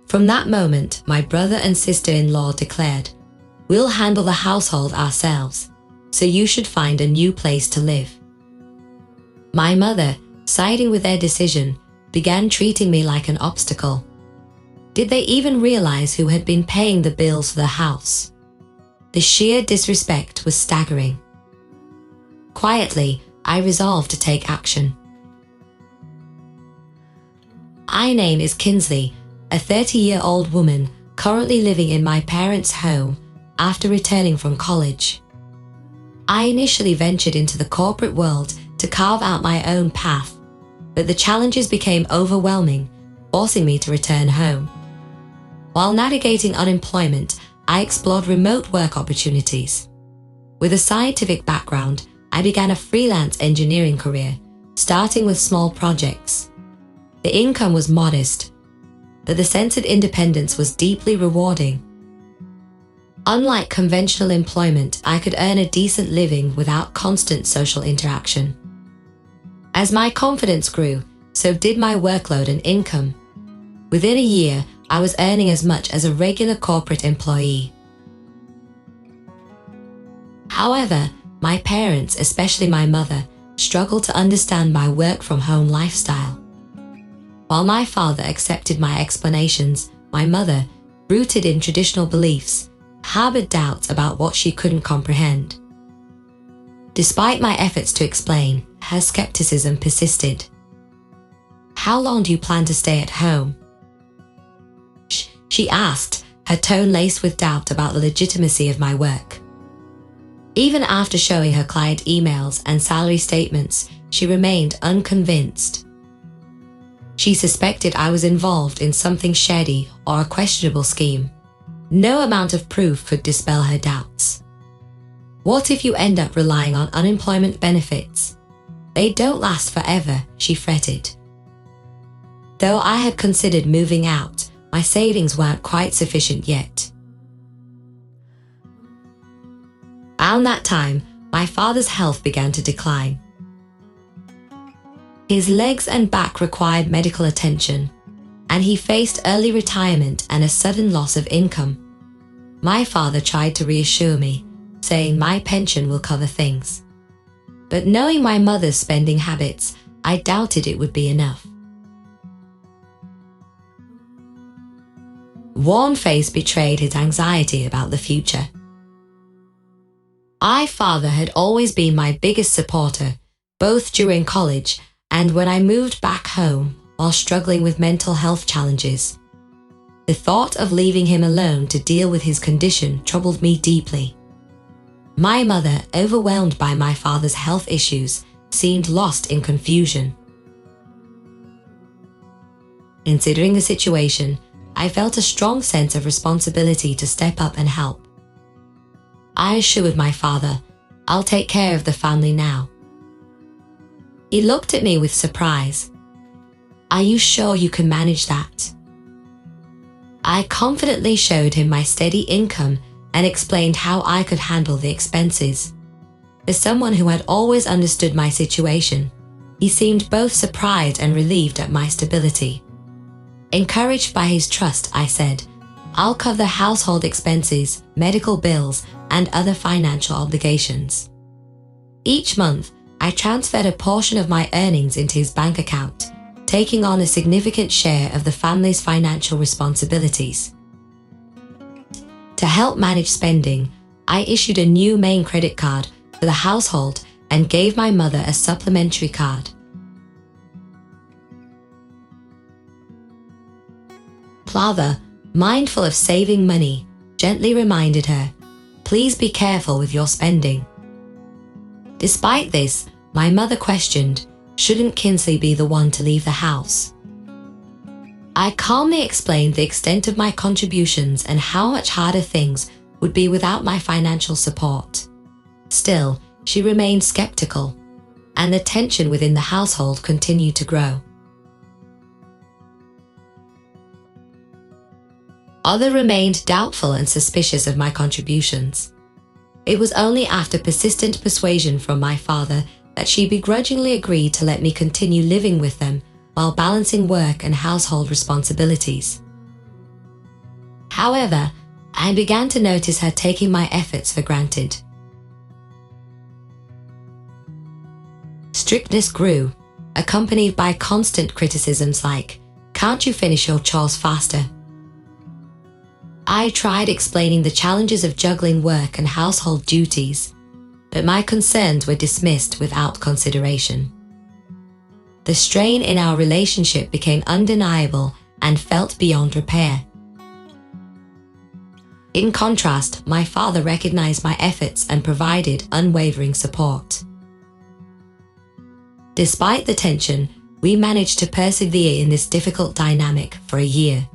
From that moment, my brother and sister-in-law declared, "We'll handle the household ourselves, so you should find a new place to live." My mother, siding with their decision, began treating me like an obstacle. Did they even realize who had been paying the bills for the house? The sheer disrespect was staggering. Quietly, I resolved to take action. My name is Kinsley, a 30-year-old woman currently living in my parents' home after returning from college. I initially ventured into the corporate world to carve out my own path, but the challenges became overwhelming, forcing me to return home. While navigating unemployment, I explored remote work opportunities. With a scientific background, I began a freelance engineering career, starting with small projects. The income was modest, but the sense of independence was deeply rewarding. Unlike conventional employment, I could earn a decent living without constant social interaction. As my confidence grew, so did my workload and income. Within a year, I was earning as much as a regular corporate employee. However, my parents, especially my mother, struggled to understand my work-from-home lifestyle. While my father accepted my explanations, my mother, rooted in traditional beliefs, harbored doubts about what she couldn't comprehend. Despite my efforts to explain, her skepticism persisted. "How long do you plan to stay at home?" she asked, her tone laced with doubt about the legitimacy of my work. Even after showing her client emails and salary statements, she remained unconvinced. She suspected I was involved in something shady or a questionable scheme. No amount of proof could dispel her doubts. "What if you end up relying on unemployment benefits? They don't last forever," she fretted. Though I had considered moving out, my savings weren't quite sufficient yet. Around that time, my father's health began to decline. His legs and back required medical attention, and he faced early retirement and a sudden loss of income. My father tried to reassure me, saying my pension will cover things. But knowing my mother's spending habits, I doubted it would be enough. Worn face betrayed his anxiety about the future. My father had always been my biggest supporter, both during college and when I moved back home while struggling with mental health challenges. The thought of leaving him alone to deal with his condition troubled me deeply. My mother, overwhelmed by my father's health issues, seemed lost in confusion. Considering the situation, I felt a strong sense of responsibility to step up and help. I assured my father, "I'll take care of the family now." He looked at me with surprise. "Are you sure you can manage that?" I confidently showed him my steady income and explained how I could handle the expenses. As someone who had always understood my situation, he seemed both surprised and relieved at my stability. Encouraged by his trust, I said, "I'll cover household expenses, medical bills, and other financial obligations." Each month, I transferred a portion of my earnings into his bank account, taking on a significant share of the family's financial responsibilities. To help manage spending, I issued a new main credit card for the household and gave my mother a supplementary card. Father, mindful of saving money, gently reminded her, "Please be careful with your spending." Despite this, my mother questioned, shouldn't Kinsley be the one to leave the house? I calmly explained the extent of my contributions and how much harder things would be without my financial support. Still, she remained skeptical, and the tension within the household continued to grow. Others remained doubtful and suspicious of my contributions. It was only after persistent persuasion from my father that she begrudgingly agreed to let me continue living with them while balancing work and household responsibilities. However, I began to notice her taking my efforts for granted. Strictness grew, accompanied by constant criticisms like, "Can't you finish your chores faster?" I tried explaining the challenges of juggling work and household duties, but my concerns were dismissed without consideration. The strain in our relationship became undeniable and felt beyond repair. In contrast, my father recognized my efforts and provided unwavering support. Despite the tension, we managed to persevere in this difficult dynamic for a year.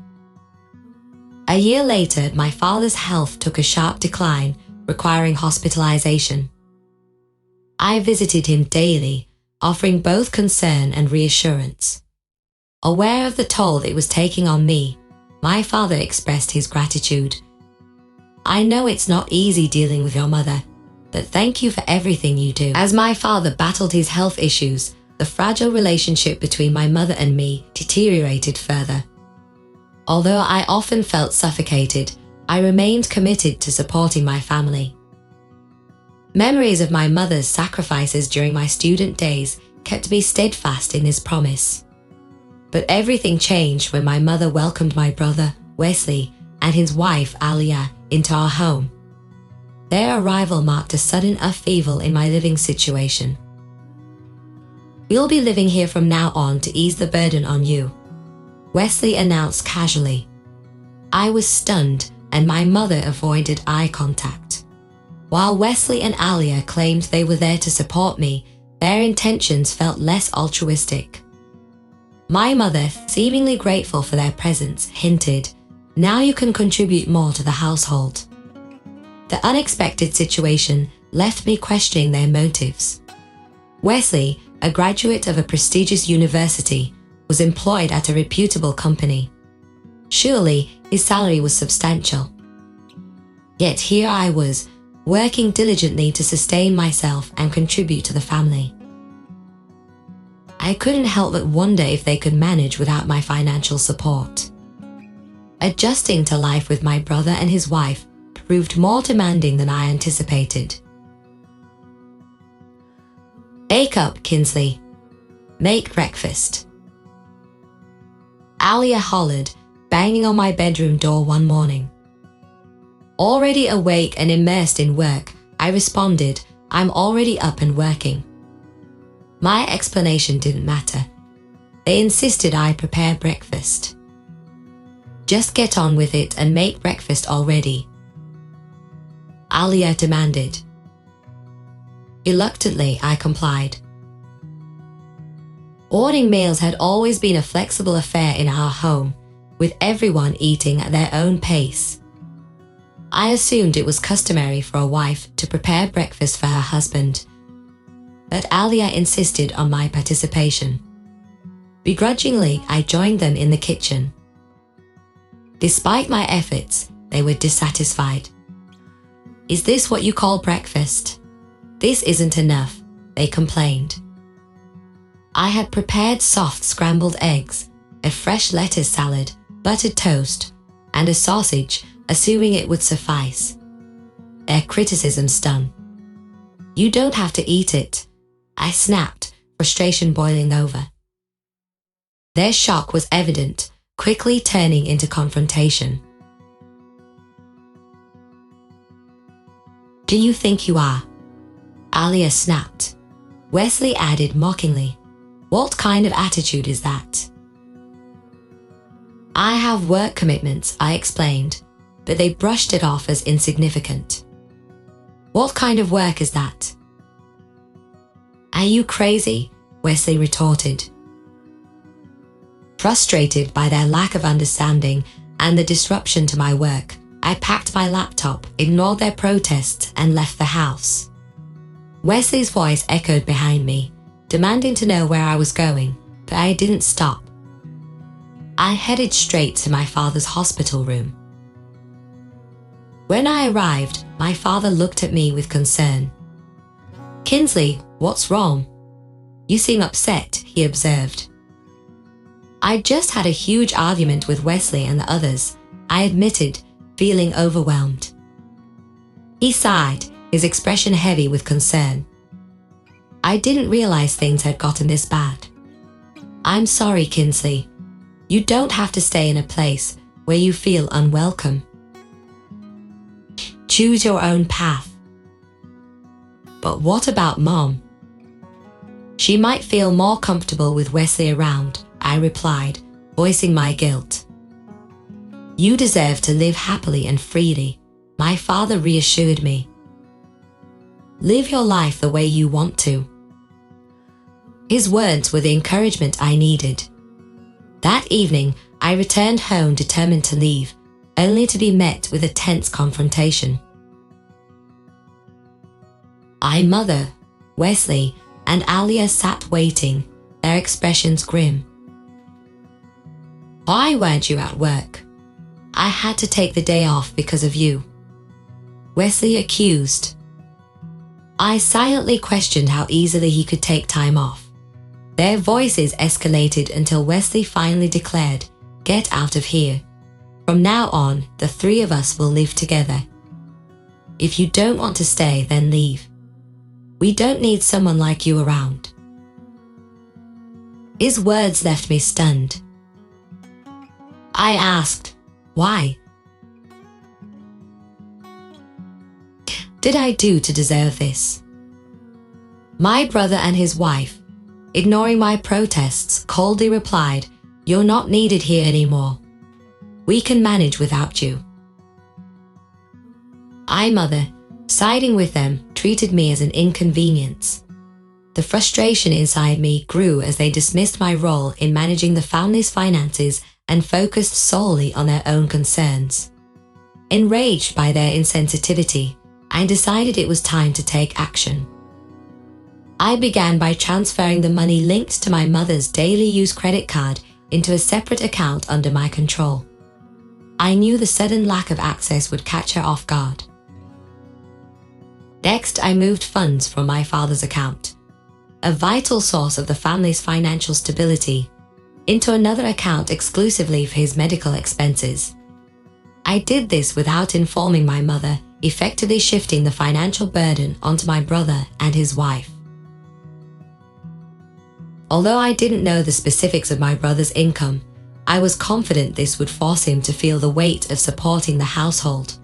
A year later, my father's health took a sharp decline, requiring hospitalization. I visited him daily, offering both concern and reassurance. Aware of the toll it was taking on me, my father expressed his gratitude. "I know it's not easy dealing with your mother, but thank you for everything you do." As my father battled his health issues, the fragile relationship between my mother and me deteriorated further. Although I often felt suffocated, I remained committed to supporting my family. Memories of my mother's sacrifices during my student days kept me steadfast in this promise. But everything changed when my mother welcomed my brother, Wesley, and his wife, Alia, into our home. Their arrival marked a sudden upheaval in my living situation. "We'll be living here from now on to ease the burden on you," Wesley announced casually. I was stunned, and my mother avoided eye contact. While Wesley and Alia claimed they were there to support me, their intentions felt less altruistic. My mother, seemingly grateful for their presence, hinted, "Now you can contribute more to the household." The unexpected situation left me questioning their motives. Wesley, a graduate of a prestigious university, was employed at a reputable company. Surely, his salary was substantial. Yet here I was, working diligently to sustain myself and contribute to the family. I couldn't help but wonder if they could manage without my financial support. Adjusting to life with my brother and his wife proved more demanding than I anticipated. "Wake up, Kinsley. Make breakfast," Alia hollered, banging on my bedroom door one morning. Already awake and immersed in work, I responded, "I'm already up and working." My explanation didn't matter. They insisted I prepare breakfast. "Just get on with it and make breakfast already," Alia demanded. Reluctantly, I complied. Ordering meals had always been a flexible affair in our home, with everyone eating at their own pace. I assumed it was customary for a wife to prepare breakfast for her husband, but Alia insisted on my participation. Begrudgingly, I joined them in the kitchen. Despite my efforts, they were dissatisfied. "Is this what you call breakfast? This isn't enough," they complained. I had prepared soft scrambled eggs, a fresh lettuce salad, buttered toast, and a sausage, assuming it would suffice. Their criticism stung. "You don't have to eat it," I snapped, frustration boiling over. Their shock was evident, quickly turning into confrontation. "Do you think you are?" Alia snapped. Wesley added mockingly, "What kind of attitude is that?" "I have work commitments," I explained, but they brushed it off as insignificant. "What kind of work is that?" "Are you crazy?" Wesley retorted. Frustrated by their lack of understanding and the disruption to my work, I packed my laptop, ignored their protests, and left the house. Wesley's voice echoed behind me, demanding to know where I was going, but I didn't stop. I headed straight to my father's hospital room. When I arrived, my father looked at me with concern. "Kinsley, what's wrong? You seem upset," he observed. "I just had a huge argument with Wesley and the others," I admitted, feeling overwhelmed. He sighed, his expression heavy with concern. I didn't realize things had gotten this bad. I'm sorry, Kinsley. You don't have to stay in a place where you feel unwelcome. Choose your own path. But what about Mom? She might feel more comfortable with Wesley around, I replied, voicing my guilt. You deserve to live happily and freely, my father reassured me. Live your life the way you want to. His words were the encouragement I needed. That evening, I returned home determined to leave, only to be met with a tense confrontation. Mother, Wesley, and Alia sat waiting, their expressions grim. Why weren't you at work? I had to take the day off because of you. Wesley accused. I silently questioned how easily he could take time off. Their voices escalated until Wesley finally declared, "Get out of here. From now on, the three of us will live together. If you don't want to stay, then leave. We don't need someone like you around." His words left me stunned. I asked, why? Did I do to deserve this? My brother and his wife, ignoring my protests, coldly replied, "You're not needed here anymore. We can manage without you." Mother, siding with them, treated me as an inconvenience. The frustration inside me grew as they dismissed my role in managing the family's finances and focused solely on their own concerns. Enraged by their insensitivity, I decided it was time to take action. I began by transferring the money linked to my mother's daily use credit card into a separate account under my control. I knew the sudden lack of access would catch her off guard. Next, I moved funds from my father's account, a vital source of the family's financial stability, into another account exclusively for his medical expenses. I did this without informing my mother, effectively shifting the financial burden onto my brother and his wife. Although I didn't know the specifics of my brother's income, I was confident this would force him to feel the weight of supporting the household.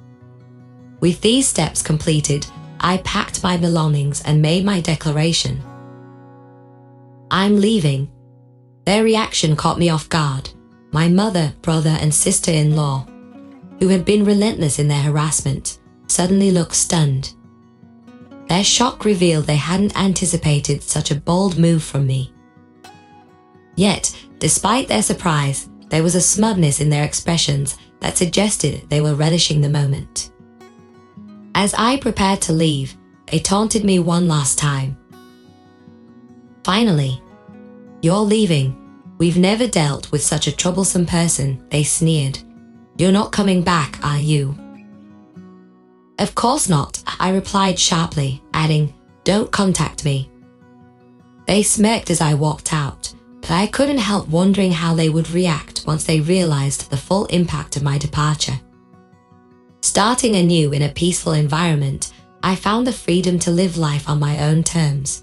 With these steps completed, I packed my belongings and made my declaration. I'm leaving. Their reaction caught me off guard. My mother, brother, and sister-in-law, who had been relentless in their harassment, suddenly looked stunned. Their shock revealed they hadn't anticipated such a bold move from me. Yet, despite their surprise, there was a smugness in their expressions that suggested they were relishing the moment. As I prepared to leave, they taunted me one last time. Finally, "You're leaving. We've never dealt with such a troublesome person," they sneered. "You're not coming back, are you?" "Of course not," I replied sharply, adding, "Don't contact me." They smirked as I walked out, but I couldn't help wondering how they would react once they realized the full impact of my departure. Starting anew in a peaceful environment, I found the freedom to live life on my own terms.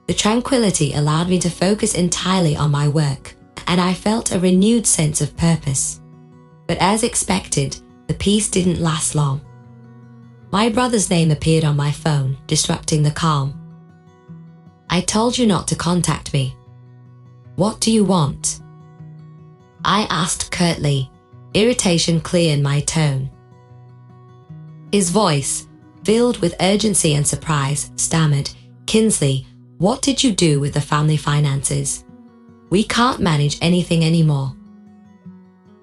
The tranquility allowed me to focus entirely on my work, and I felt a renewed sense of purpose. But as expected, the peace didn't last long. My brother's name appeared on my phone, disrupting the calm. "I told you not to contact me. What do you want?" I asked curtly, irritation clear in my tone. His voice, filled with urgency and surprise, stammered, "Kinsley, what did you do with the family finances? We can't manage anything anymore."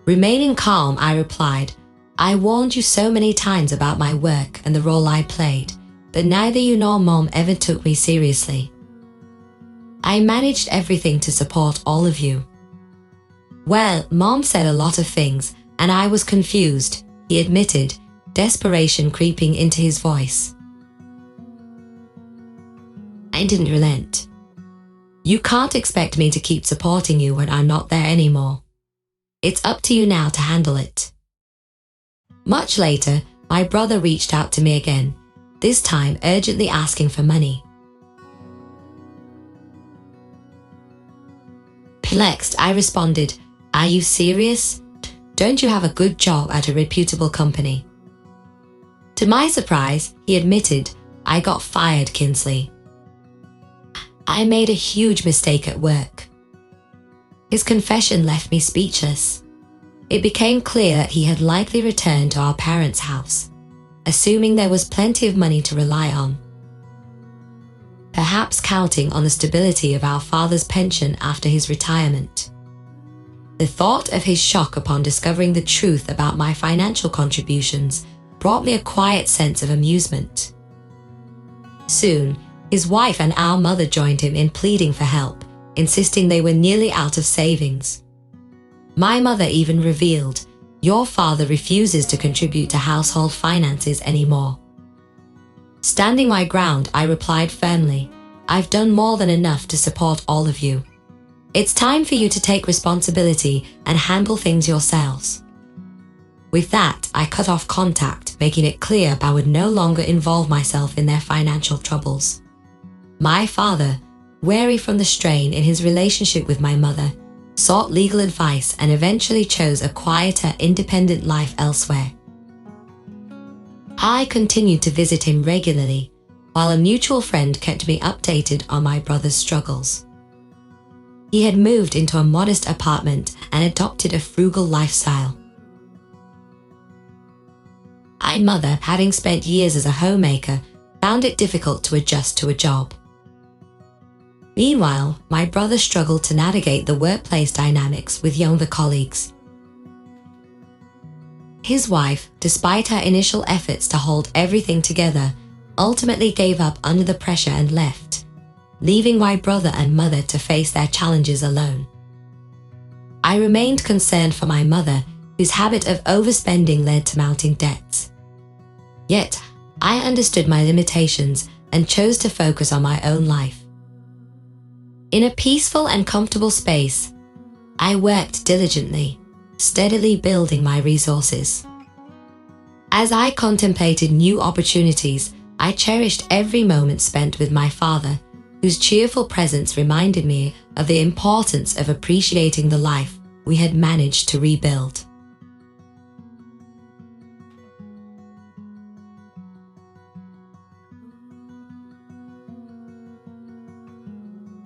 Remaining calm, I replied, "I warned you so many times about my work and the role I played, but neither you nor Mom ever took me seriously. I managed everything to support all of you." "Well, Mom said a lot of things, and I was confused," he admitted, desperation creeping into his voice. I didn't relent. "You can't expect me to keep supporting you when I'm not there anymore. It's up to you now to handle it." Much later, my brother reached out to me again, this time urgently asking for money. Perplexed, I responded, "Are you serious? Don't you have a good job at a reputable company?" To my surprise, he admitted, "I got fired, Kinsley. I made a huge mistake at work." His confession left me speechless. It became clear that he had likely returned to our parents' house, assuming there was plenty of money to rely on, perhaps counting on the stability of our father's pension after his retirement. The thought of his shock upon discovering the truth about my financial contributions brought me a quiet sense of amusement. Soon, his wife and our mother joined him in pleading for help, insisting they were nearly out of savings. My mother even revealed, "Your father refuses to contribute to household finances anymore." Standing my ground, I replied firmly, "I've done more than enough to support all of you. It's time for you to take responsibility and handle things yourselves." With that, I cut off contact, making it clear I would no longer involve myself in their financial troubles. My father, wary from the strain in his relationship with my mother, sought legal advice and eventually chose a quieter, independent life elsewhere. I continued to visit him regularly, while a mutual friend kept me updated on my brother's struggles. He had moved into a modest apartment and adopted a frugal lifestyle. My mother, having spent years as a homemaker, found it difficult to adjust to a job. Meanwhile, my brother struggled to navigate the workplace dynamics with younger colleagues. His wife, despite her initial efforts to hold everything together, ultimately gave up under the pressure and left, leaving my brother and mother to face their challenges alone. I remained concerned for my mother, whose habit of overspending led to mounting debts. Yet, I understood my limitations and chose to focus on my own life. In a peaceful and comfortable space, I worked diligently, steadily building my resources. As I contemplated new opportunities, I cherished every moment spent with my father, whose cheerful presence reminded me of the importance of appreciating the life we had managed to rebuild.